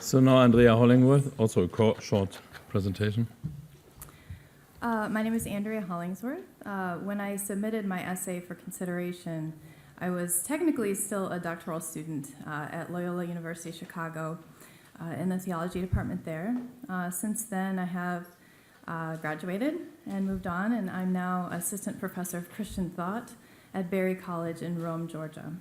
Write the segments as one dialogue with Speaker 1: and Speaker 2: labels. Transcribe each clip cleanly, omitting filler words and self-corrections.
Speaker 1: So now Andrea Hollingsworth, also a short presentation.
Speaker 2: My name is Andrea Hollingsworth. When I submitted my essay for consideration, I was technically still a doctoral student at Loyola University Chicago in the theology department there. Since then, I have graduated and moved on, and I'm now assistant professor of Christian thought at Berry College in Rome, Georgia.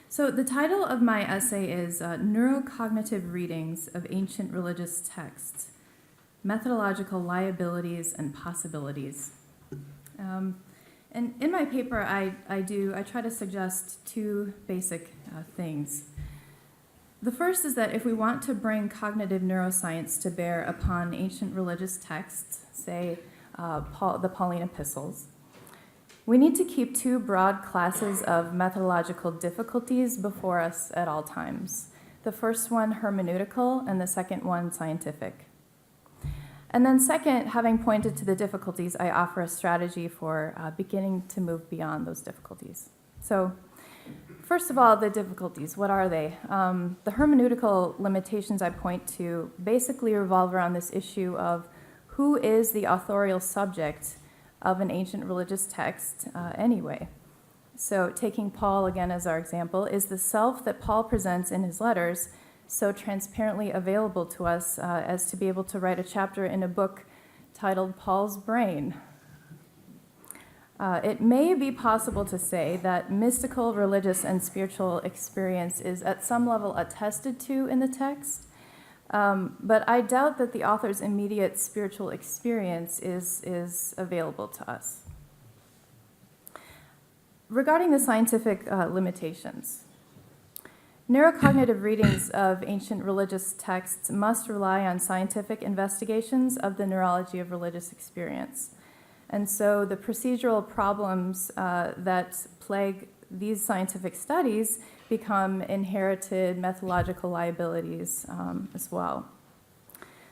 Speaker 2: So the title of my essay is Neurocognitive Readings of Ancient Religious Texts, Methodological Liabilities and Possibilities. And in my paper, I try to suggest two basic things. The first is that if we want to bring cognitive neuroscience to bear upon ancient religious texts, say the Pauline epistles, we need to keep two broad classes of methodological difficulties before us at all times. The first one hermeneutical, and the second one scientific. And then second, having pointed to the difficulties, I offer a strategy for beginning to move beyond those difficulties. So first of all, the difficulties, what are they? The hermeneutical limitations I point to basically revolve around this issue of who is the authorial subject of an ancient religious text anyway. So taking Paul again as our example, is the self that Paul presents in his letters so transparently available to us as to be able to write a chapter in a book titled Paul's Brain? It may be possible to say that mystical, religious, and spiritual experience is at some level attested to in the text, but I doubt that the author's immediate spiritual experience is available to us. Regarding the scientific limitations, neurocognitive readings of ancient religious texts must rely on scientific investigations of the neurology of religious experience. And so the procedural problems that plague these scientific studies become inherited methodological liabilities as well.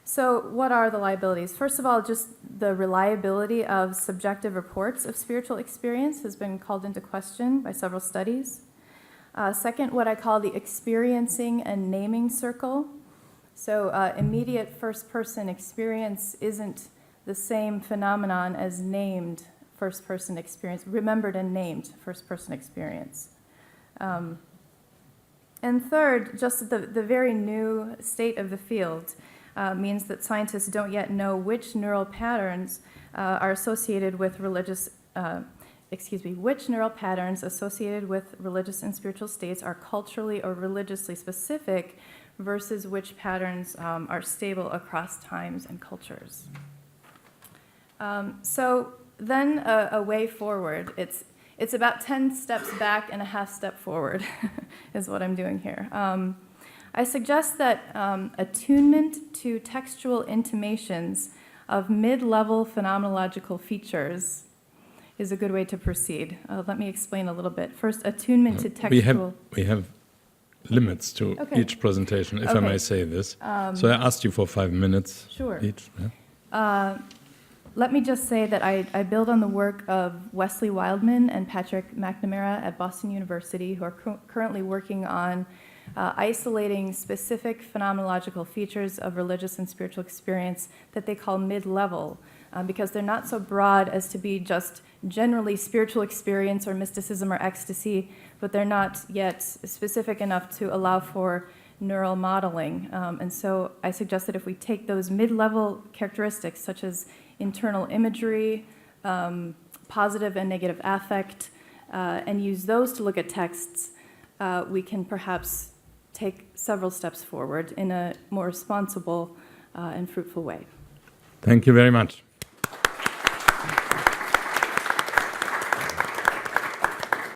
Speaker 2: So what are the liabilities? First of all, just the reliability of subjective reports of spiritual experience has been called into question by several studies. Second, what I call the experiencing and naming circle. So immediate first-person experience isn't the same phenomenon as named first-person experience, remembered and named first-person experience. And third, just the very new state of the field means that scientists don't yet know which neural patterns are associated with which neural patterns associated with religious and spiritual states are culturally or religiously specific versus which patterns are stable across times and cultures. So then a way forward, it's about 10 steps back and a half step forward is what I'm doing here. I suggest that attunement to textual intimations of mid-level phenomenological features is a good way to proceed. Let me explain a little bit. First, attunement to textual...
Speaker 1: We have limits to each presentation, if I may say this. So I asked you for 5 minutes each. Yeah?
Speaker 2: Let me just say that I build on the work of Wesley Wildman and Patrick McNamara at Boston University, who are currently working on isolating specific phenomenological features of religious and spiritual experience that they call mid-level, because they're not so broad as to be just generally spiritual experience or mysticism or ecstasy, but they're not yet specific enough to allow for neural modeling. And so I suggest that if we take those mid-level characteristics, such as internal imagery, positive and negative affect, and use those to look at texts, we can perhaps take several steps forward in a more responsible and fruitful way.
Speaker 1: Thank you very much.